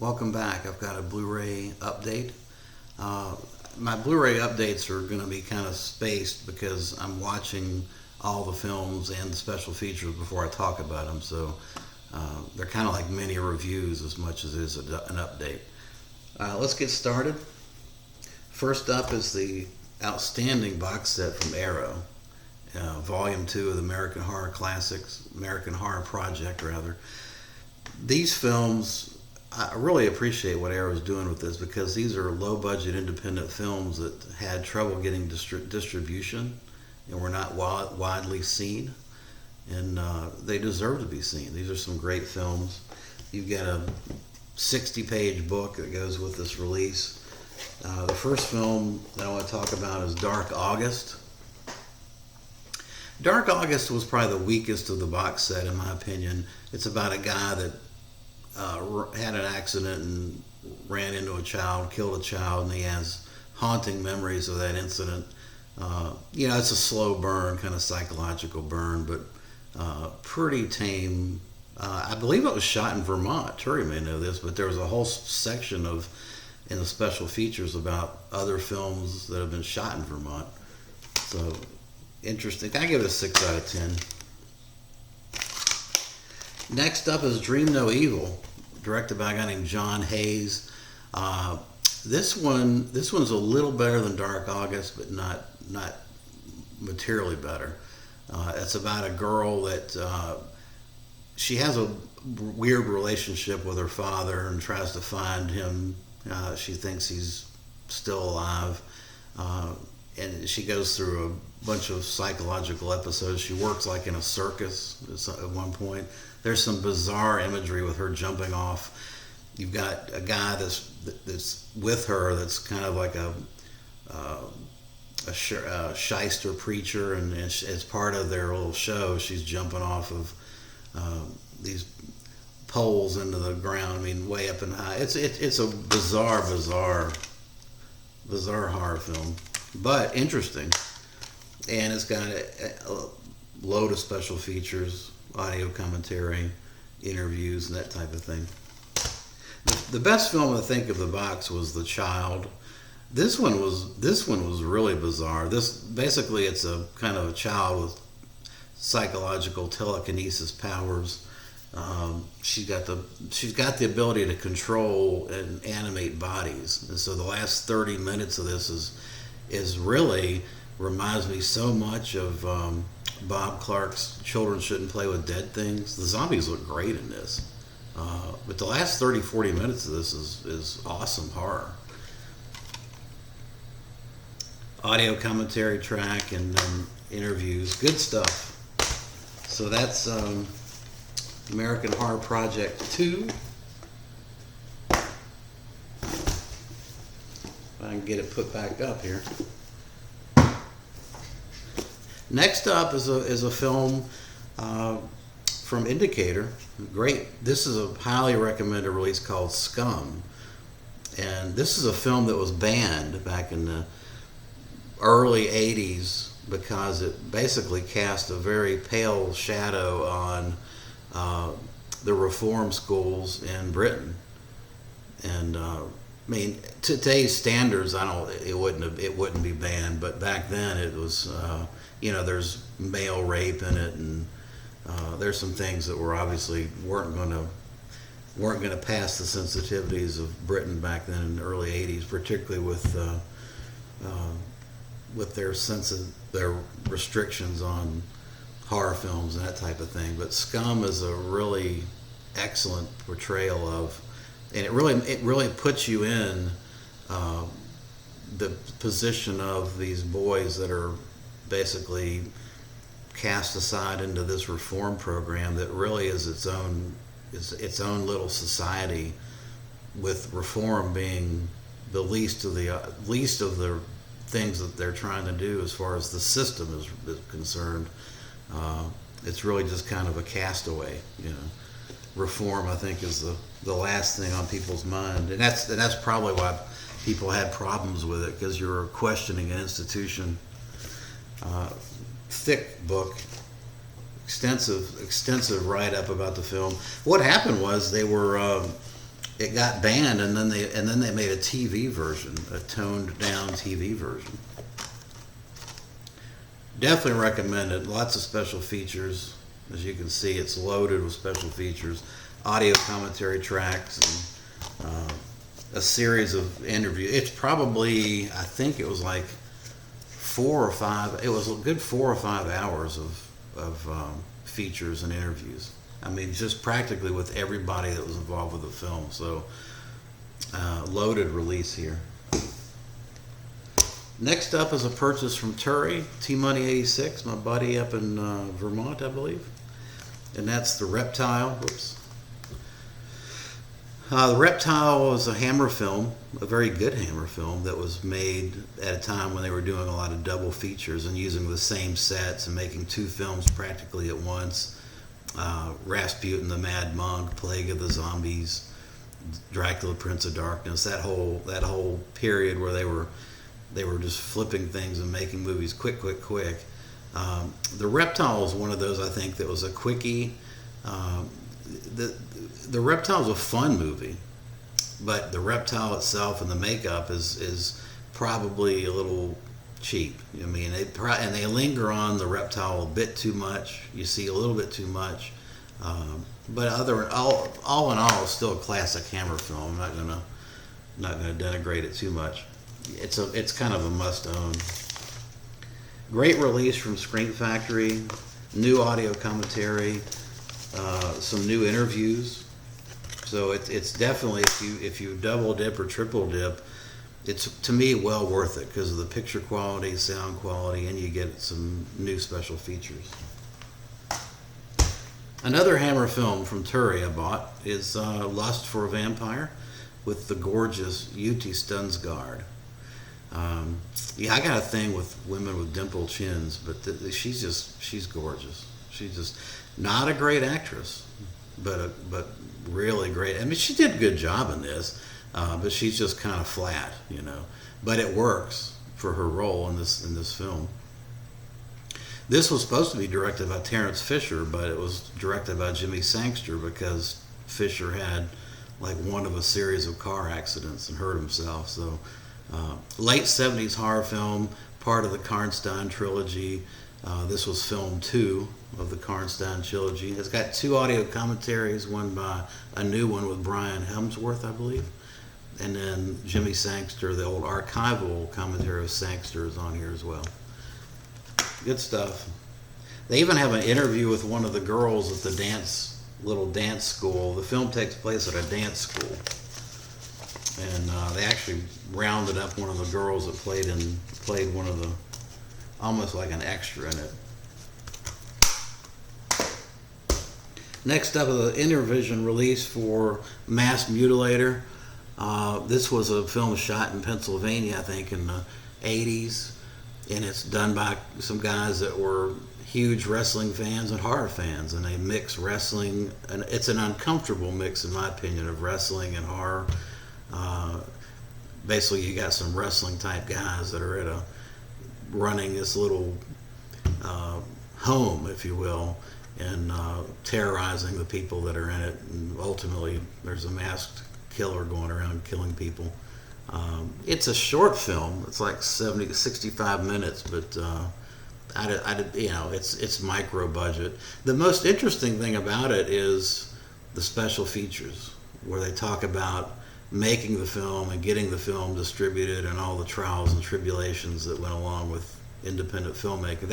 Welcome back. I've got a Blu Ray update. Uh, my Blu Ray updates are going to be kind of spaced because I'm watching all the films and the special features before I talk about them. So they're kind of like mini reviews as much as it is an update. Let's get started. First up is the outstanding box set from Arrow, Volume 2 of the American Horror Classics, American Horror Project, rather. These films, I really appreciate what Arrow's doing with this because these are low-budget independent films that had trouble getting distribution and were not widely seen, and they deserve to be seen. These are some great films. You've got a 60-page book that goes with this release. The first film that I want to talk about is Dark August. Dark August was probably the weakest of the box set, in my opinion. It's about a guy that had an accident and ran into a child, killed a child, and he has haunting memories of that incident. It's a slow burn, kind of psychological burn, but pretty tame. I believe it was shot in Vermont. Turi may know this, but there was a whole section in the special features about other films that have been shot in Vermont. So interesting. I give it a 6 out of 10. Next up is Dream No Evil, directed by a guy named John Hayes. This one's a little better than Dark August, but not materially better. It's about a girl that she has a weird relationship with her father and tries to find him. She thinks he's still alive, and she goes through a bunch of psychological episodes. She works like in a circus at one point. There's some bizarre imagery with her jumping off. You've got a guy that's with her that's kind of like a shyster preacher, and as part of their little show, she's jumping off of these poles into the ground. I mean, way up and high. It's a bizarre horror film, but interesting, and it's got a load of special features, audio commentary, interviews, and that type of thing. The best film I think of the box was The Child. This one was really bizarre. It's a kind of a child with psychological telekinesis powers. She's got the ability to control and animate bodies, and so the last 30 minutes of this is really reminds me so much of Bob Clark's Children Shouldn't Play with Dead Things. The zombies look great in this, but the last 30-40 minutes of this is awesome horror. Audio commentary track and interviews, good stuff. So that's American Horror Project 2. If I can get it put back up here. Next up is a film from Indicator. Great. This is a highly recommended release called Scum. And this is a film that was banned back in the early 80s because it basically cast a very pale shadow on the reform schools in Britain. And today's standards, it wouldn't be banned, but back then it was. There's male rape in it, and there's some things that were obviously weren't going to pass the sensitivities of Britain back then in the early 80s, particularly with their restrictions on horror films and that type of thing. But Scum is a really excellent portrayal of, and it really puts you in the position of these boys that are basically cast aside into this reform program that really is its own little society, with reform being the least of the things that they're trying to do as far as the system is concerned. It's really just kind of a castaway. Reform, I think, is the last thing on people's mind, and that's probably why people had problems with it, because you're questioning an institution. Thick book, extensive write-up about the film. What happened was they were it got banned, and then they made a TV version, a toned down TV version. Definitely recommend it. Lots of special features. As you can see, it's loaded with special features, audio commentary tracks, and a series of interviews. It's probably, I think it was like 4 or 5. It was a good 4 or 5 hours of features and interviews. I mean, just practically with everybody that was involved with the film. So, loaded release here. Next up is a purchase from Turi, T-Money 86, my buddy up in Vermont, I believe. And that's The Reptile. Whoops. The Reptile was a Hammer film, a very good Hammer film that was made at a time when they were doing a lot of double features and using the same sets and making 2 films practically at once. Rasputin the Mad Monk, Plague of the Zombies, Dracula Prince of Darkness, that whole period where they were just flipping things and making movies quick. The Reptile is one of those, I think, that was a quickie. The Reptile is a fun movie, but the reptile itself and the makeup is probably a little cheap. I mean, they linger on the reptile a bit too much. You see a little bit too much, but all in all, it's still a classic Hammer film. I'm not gonna denigrate it too much. It's kind of a must-own. Great release from Screen Factory, new audio commentary, some new interviews. So it's definitely, if you double dip or triple dip, it's, to me, well worth it because of the picture quality, sound quality, and you get some new special features. Another Hammer film from Turi I bought is Lust for a Vampire with the gorgeous Uti Stunsgaard. Yeah, I got a thing with women with dimpled chins, but she's gorgeous. She's just not a great actress, but really great. I mean, she did a good job in this, but she's just kind of flat, you know. But it works for her role in this film. This was supposed to be directed by Terence Fisher, but it was directed by Jimmy Sangster because Fisher had like one of a series of car accidents and hurt himself. So late 70s horror film, part of the Karnstein trilogy. This was film 2 of the Karnstein trilogy. It's got 2 audio commentaries, one by a new one with Brian Hemsworth, I believe, and then Jimmy Sangster, the old archival commentary of Sangster is on here as well. Good stuff. They even have an interview with one of the girls at the little dance school. The film takes place at a dance school, and they actually rounded up one of the girls that played one of the, almost like an extra in it. Next up is an Intervision release for Mass Mutilator. This was a film shot in Pennsylvania, I think, in the 80s. And it's done by some guys that were huge wrestling fans and horror fans. And they mix wrestling, and it's an uncomfortable mix, in my opinion, of wrestling and horror. Basically, you got some wrestling type guys that are running this little home, if you will, and terrorizing the people that are in it. And ultimately, there's a masked killer going around killing people. It's a short film. It's like 70 to 65 minutes, but it's micro budget. The most interesting thing about it is the special features, where they talk about making the film and getting the film distributed and all the trials and tribulations that went along with independent filmmaking.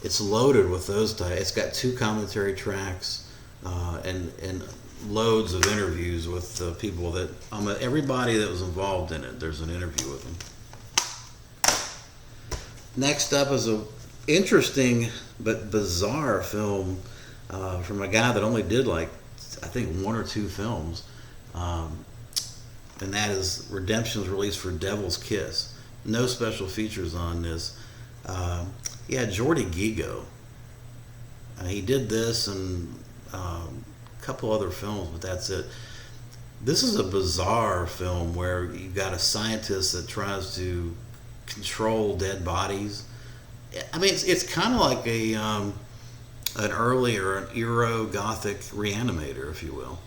It's loaded with those types. It's got 2 commentary tracks and loads of interviews with people that everybody that was involved in it. There's an interview with them. Next up is a interesting but bizarre film from a guy that only did I think 1 or 2 films, and that is Redemption's release for Devil's Kiss. No special features on this. Jordi Gigo. He did this and a couple other films, but that's it. This is a bizarre film where you got a scientist that tries to control dead bodies. I mean, it's kind of like an early or an Euro Gothic Reanimator, if you will.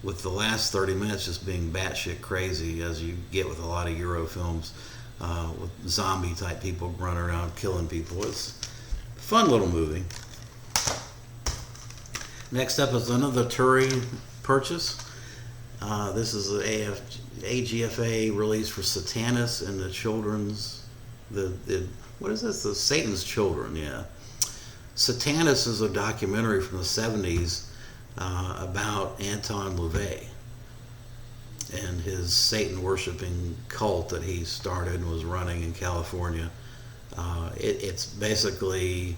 with the last 30 minutes just being batshit crazy, as you get with a lot of Euro films, with zombie type people running around killing people. It's a fun little movie. Next up is another Turi purchase. This is an AGFA release for Satanas and the Children's, what is this? The Satan's Children, yeah. Satanas is a documentary from the 70s about Anton LaVey and his Satan worshiping cult that he started and was running in California. It's basically,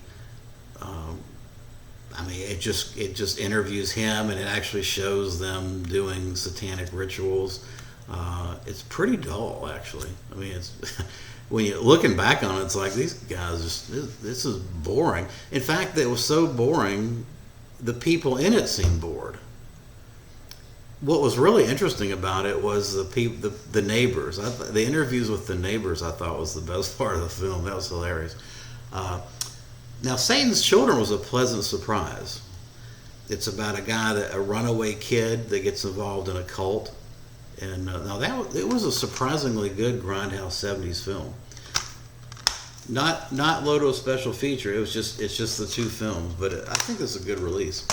it just interviews him, and it actually shows them doing satanic rituals. It's pretty dull, actually. I mean, it's when you're looking back on it, it's like these guys this is boring. In fact, it was so boring, the people in it seemed bored. What was really interesting about it was the neighbors. The interviews with the neighbors, I thought, was the best part of the film. That was hilarious. Now, Satan's Children was a pleasant surprise. It's about a runaway kid that gets involved in a cult, and it was a surprisingly good grindhouse 70s film. Not low to a special feature. It's just the two films, but I think it's a good release.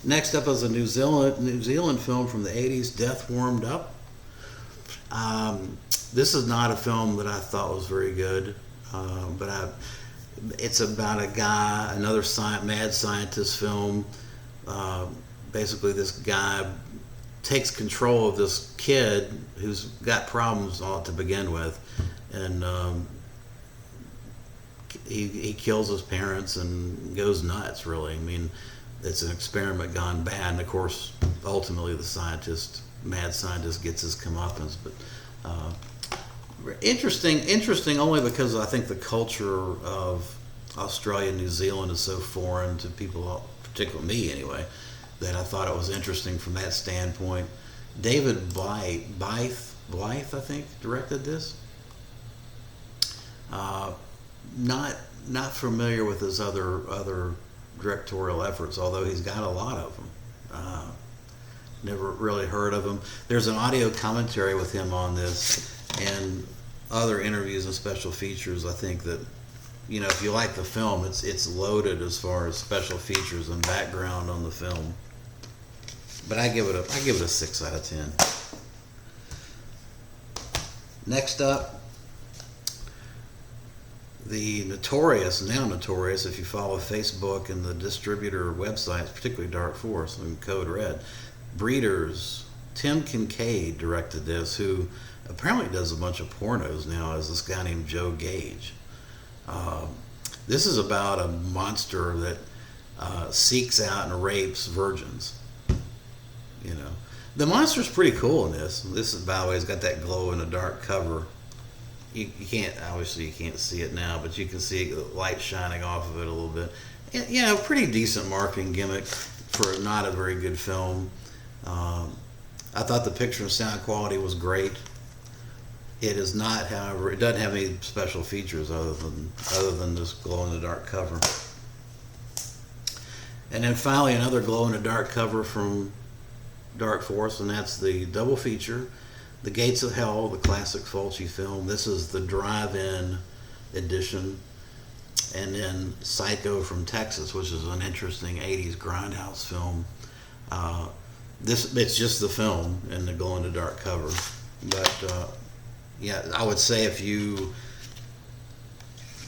Next up is a New Zealand film from the 80s, Death Warmed Up. This is not a film that I thought was very good, but it's about a guy, another mad scientist film. Basically, this guy takes control of this kid who's got problems to begin with, and he kills his parents and goes nuts, really. I mean, it's an experiment gone bad, and of course, ultimately, the mad scientist gets his comeuppance. But interesting only because I think the culture of Australia and New Zealand is so foreign to people, particularly me anyway, that I thought it was interesting from that standpoint. David Blythe, I think, directed this. Not familiar with his other directorial efforts, although he's got a lot of them. Never really heard of him. There's an audio commentary with him on this, and other interviews and special features. I think that, if you like the film, it's loaded as far as special features and background on the film. But I give it a 6 out of 10. Next up, the now notorious, if you follow Facebook and the distributor websites, particularly Dark Force and Code Red, Breeders. Tim Kincaid directed this, who apparently does a bunch of pornos now, as this guy named Joe Gage. This is about a monster that seeks out and rapes virgins. The monster's pretty cool in this. This is, by the way, has got that glow in the dark cover. You can't see it now, but you can see the light shining off of it a little bit. And, pretty decent marketing gimmick for not a very good film. I thought the picture and sound quality was great. It is not, however, it doesn't have any special features other than this glow in the dark cover. And then finally, another glow in the dark cover from Dark Force, and that's the double feature, The Gates of Hell, the classic Fulci film. This is the drive-in edition, and then Psycho from Texas, which is an interesting 80s grindhouse film. It's just the film and the glow in the dark cover, but I would say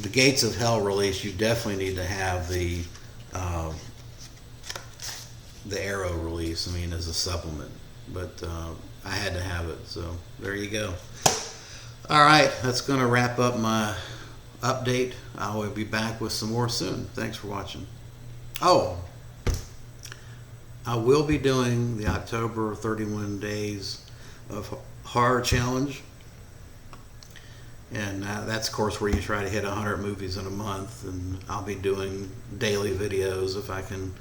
the Gates of Hell release, you definitely need to have the Arrow release, as a supplement. But I had to have it, so there you go. All right, that's going to wrap up my update. I will be back with some more soon. Thanks for watching. Oh, I will be doing the October 31 Days of Horror Challenge. And that's, of course, where you try to hit 100 movies in a month. And I'll be doing daily videos if I can.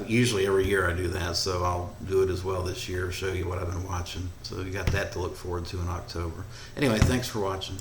Usually every year I do that, so I'll do it as well this year, show you what I've been watching. So you got that to look forward to in October. Anyway, thanks for watching.